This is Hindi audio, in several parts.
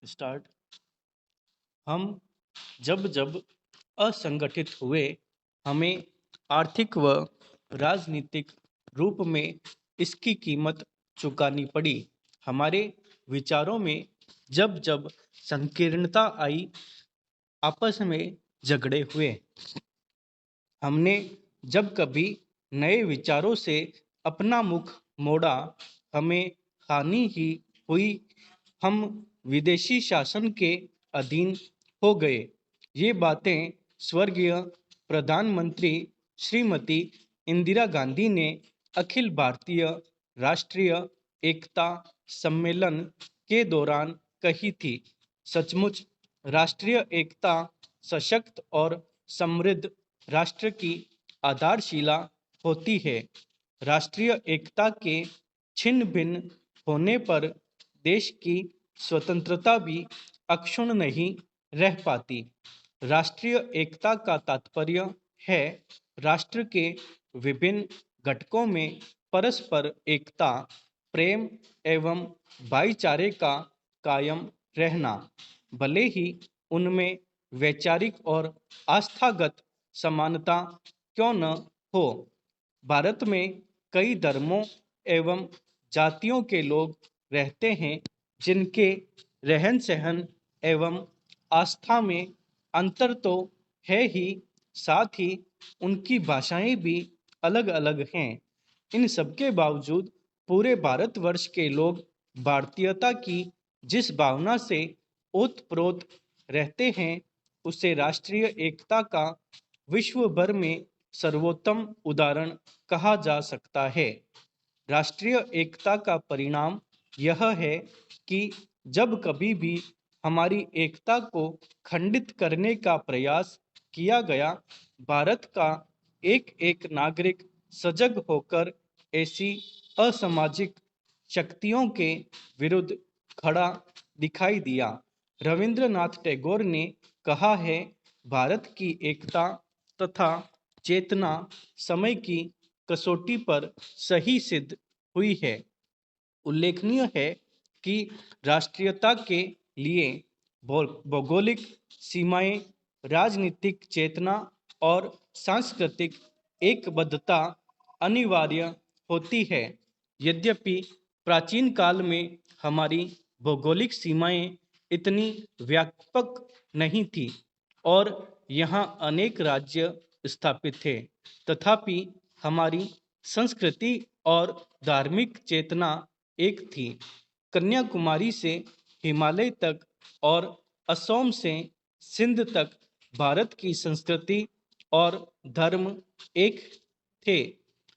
स्टार्ट। हम जब जब असंगठित हुए, हमें आर्थिक व राजनीतिक रूप में इसकी कीमत चुकानी पड़ी। हमारे विचारों में जब जब संकीर्णता आई, आपस में झगड़े हुए, हमने जब कभी नए विचारों से अपना मुख मोड़ा, हमें हानि ही हुई। हम विदेशी शासन के अधीन हो गए। ये बातें स्वर्गीय प्रधानमंत्री श्रीमती इंदिरा गांधी ने अखिल भारतीय राष्ट्रीय एकता सम्मेलन के दौरान कही थी। सचमुच राष्ट्रीय एकता सशक्त और समृद्ध राष्ट्र की आधारशिला होती है। राष्ट्रीय एकता के छिन्न भिन्न होने पर देश की स्वतंत्रता भी अक्षुण्ण नहीं रह पाती। राष्ट्रीय एकता का तात्पर्य है राष्ट्र के विभिन्न घटकों में परस्पर एकता, प्रेम एवं भाईचारे का कायम रहना, भले ही उनमें वैचारिक और आस्थागत समानता क्यों न हो। भारत में कई धर्मों एवं जातियों के लोग रहते हैं, जिनके रहन सहन एवं आस्था में अंतर तो है ही, साथ ही उनकी भाषाएं भी अलग अलग हैं। इन सबके बावजूद पूरे भारतवर्ष के लोग भारतीयता की जिस भावना से ओतप्रोत रहते हैं, उसे राष्ट्रीय एकता का विश्व भर में सर्वोत्तम उदाहरण कहा जा सकता है। राष्ट्रीय एकता का परिणाम यह है कि जब कभी भी हमारी एकता को खंडित करने का प्रयास किया गया, भारत का एक एक नागरिक सजग होकर ऐसी असामाजिक शक्तियों के विरुद्ध खड़ा दिखाई दिया। रविंद्रनाथ टैगोर ने कहा है, भारत की एकता तथा चेतना समय की कसौटी पर सही सिद्ध हुई है। उल्लेखनीय है कि राष्ट्रीयता के लिए भौगोलिक सीमाएं, राजनीतिक चेतना और सांस्कृतिक एकबद्धता अनिवार्य होती है। यद्यपि प्राचीन काल में हमारी भौगोलिक सीमाएं इतनी व्यापक नहीं थी और यहाँ अनेक राज्य स्थापित थे, तथापि हमारी संस्कृति और धार्मिक चेतना एक थी। कन्याकुमारी से हिमालय तक और असम से सिंध तक भारत की संस्कृति और धर्म एक थे।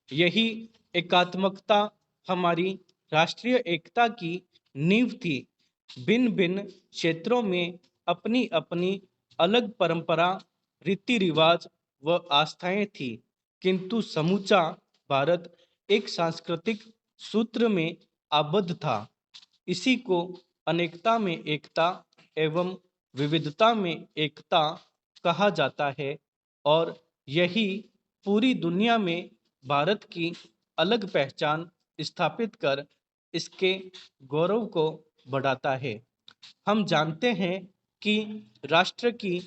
यही एकात्मकता हमारी राष्ट्रीय एकता की नींव थी। भिन्न भिन्न क्षेत्रों में अपनी अपनी अलग परंपरा, रीति रिवाज व आस्थाएं थी, किंतु समूचा भारत एक सांस्कृतिक सूत्र में आबद्ध था। इसी को अनेकता में एकता एवं विविधता में एकता कहा जाता है और यही पूरी दुनिया में भारत की अलग पहचान स्थापित कर इसके गौरव को बढ़ाता है। हम जानते हैं कि राष्ट्र की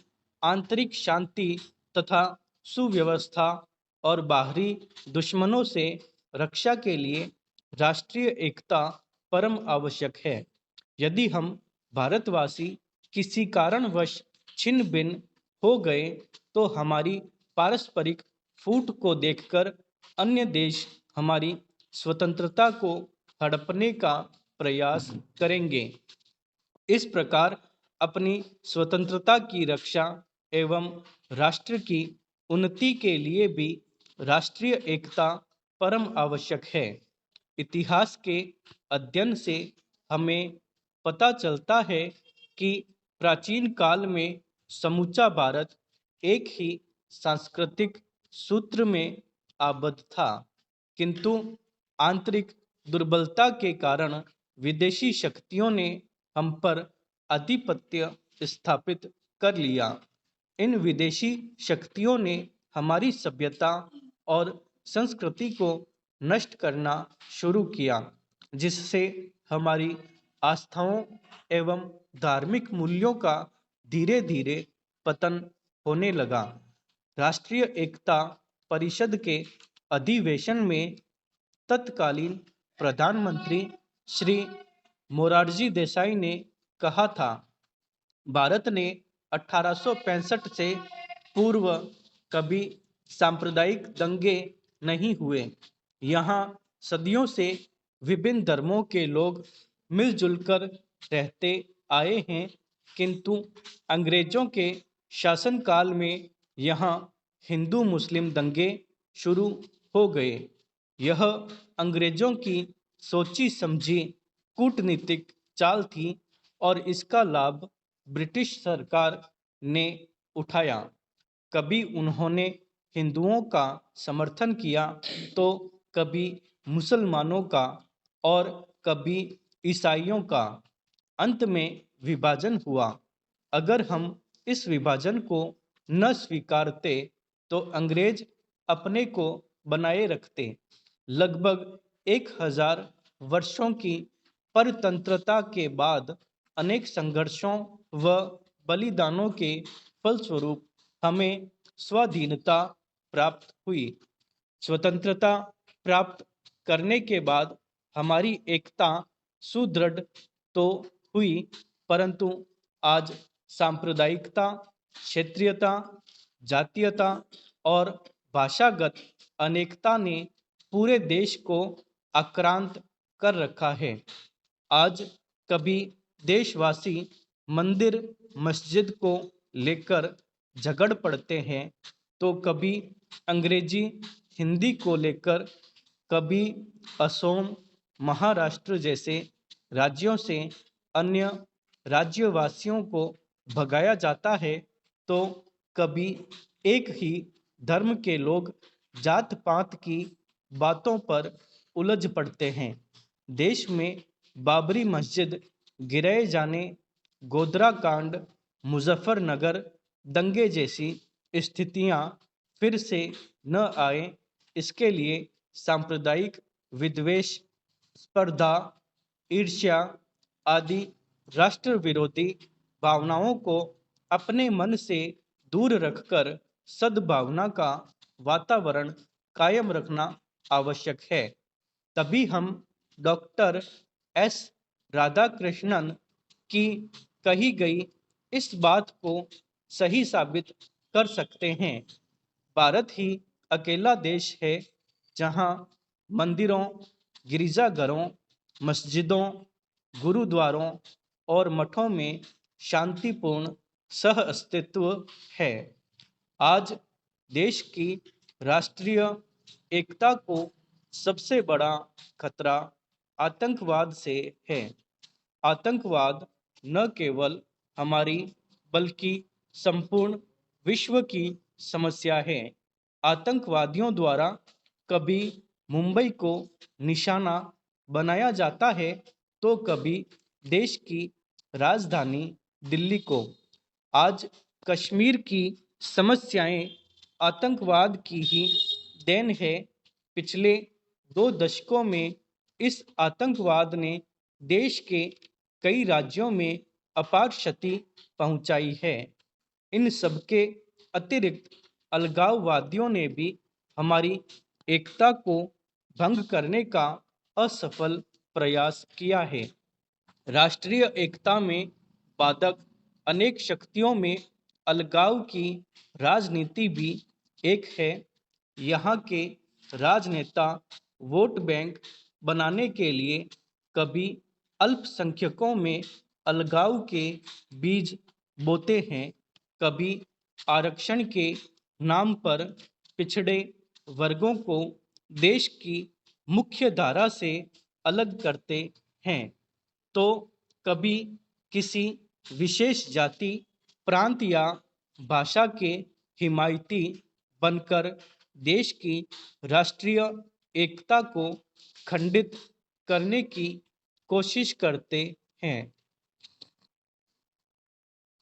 आंतरिक शांति तथा सुव्यवस्था और बाहरी दुश्मनों से रक्षा के लिए राष्ट्रीय एकता परम आवश्यक है। यदि हम भारतवासी किसी कारणवश छिन्न भिन्न हो गए, तो हमारी पारस्परिक फूट को देखकर अन्य देश हमारी स्वतंत्रता को हड़पने का प्रयास करेंगे। इस प्रकार अपनी स्वतंत्रता की रक्षा एवं राष्ट्र की उन्नति के लिए भी राष्ट्रीय एकता परम आवश्यक है। इतिहास के अध्ययन से हमें पता चलता है कि प्राचीन काल में समूचा भारत एक ही सांस्कृतिक सूत्र में आबद्ध था, किंतु आंतरिक दुर्बलता के कारण विदेशी शक्तियों ने हम पर आधिपत्य स्थापित कर लिया। इन विदेशी शक्तियों ने हमारी सभ्यता और संस्कृति को नष्ट करना शुरू किया, जिससे हमारी आस्थाओं एवं धार्मिक मूल्यों का धीरे धीरे पतन होने लगा। राष्ट्रीय एकता परिषद के अधिवेशन में तत्कालीन प्रधानमंत्री श्री मोरारजी देसाई ने कहा था, भारत ने 1865 से पूर्व कभी सांप्रदायिक दंगे नहीं हुए। यहाँ सदियों से विभिन्न धर्मों के लोग मिलजुल कर रहते आए हैं, किंतु अंग्रेजों के शासनकाल में यहाँ हिंदू मुस्लिम दंगे शुरू हो गए। यह अंग्रेजों की सोची समझी कूटनीतिक चाल थी और इसका लाभ ब्रिटिश सरकार ने उठाया। कभी उन्होंने हिंदुओं का समर्थन किया तो कभी मुसलमानों का और कभी ईसाइयों का। अंत में विभाजन हुआ। अगर हम इस विभाजन को न स्वीकारते तो अंग्रेज अपने को बनाए रखते। लगभग 1000 वर्षों की परतंत्रता के बाद अनेक संघर्षों व बलिदानों के फलस्वरूप हमें स्वाधीनता प्राप्त हुई। स्वतंत्रता प्राप्त करने के बाद हमारी एकता सुदृढ़ तो हुई, परंतु आज सांप्रदायिकता, क्षेत्रीयता, जातीयता और भाषागत अनेकता ने पूरे देश को आक्रांत कर रखा है। आज कभी देशवासी मंदिर मस्जिद को लेकर झगड़ पड़ते हैं तो कभी अंग्रेजी हिंदी को लेकर, कभी असम, महाराष्ट्र जैसे राज्यों से अन्य राज्यवासियों को भगाया जाता है, तो कभी एक ही धर्म के लोग जात पात की बातों पर उलझ पड़ते हैं। देश में बाबरी मस्जिद गिराए जाने, गोधरा कांड, मुजफ्फरनगर दंगे जैसी स्थितियां फिर से न आए, इसके लिए सांप्रदायिक विद्वेष, स्पर्धा, ईर्ष्या आदि राष्ट्र विरोधी भावनाओं को अपने मन से दूर रखकर सद्भावना का वातावरण कायम रखना आवश्यक है। तभी हम डॉक्टर एस राधाकृष्णन की कही गई इस बात को सही साबित कर सकते हैं। भारत ही अकेला देश है जहां मंदिरों, गिरजाघरों, मस्जिदों, गुरुद्वारों और मठों में शांतिपूर्ण सह अस्तित्व है। आज देश की राष्ट्रीय एकता को सबसे बड़ा खतरा आतंकवाद से है। आतंकवाद न केवल हमारी बल्कि संपूर्ण विश्व की समस्या है। आतंकवादियों द्वारा कभी मुंबई को निशाना बनाया जाता है तो कभी देश की राजधानी दिल्ली को। आज कश्मीर की समस्याएं आतंकवाद की ही देन है। पिछले 2 दशकों में इस आतंकवाद ने देश के कई राज्यों में अपार क्षति पहुंचाई है। इन सबके अतिरिक्त अलगाववादियों ने भी हमारी एकता को भंग करने का असफल प्रयास किया है। राष्ट्रीय एकता में बाधक अनेक शक्तियों में अलगाव की राजनीति भी एक है। यहाँ के राजनेता वोट बैंक बनाने के लिए कभी अल्पसंख्यकों में अलगाव के बीज बोते हैं, कभी आरक्षण के नाम पर पिछड़े वर्गों को देश की मुख्य धारा से अलग करते हैं, तो कभी किसी विशेष जाति, प्रांत या भाषा के हिमायती बनकर देश की राष्ट्रीय एकता को खंडित करने की कोशिश करते हैं।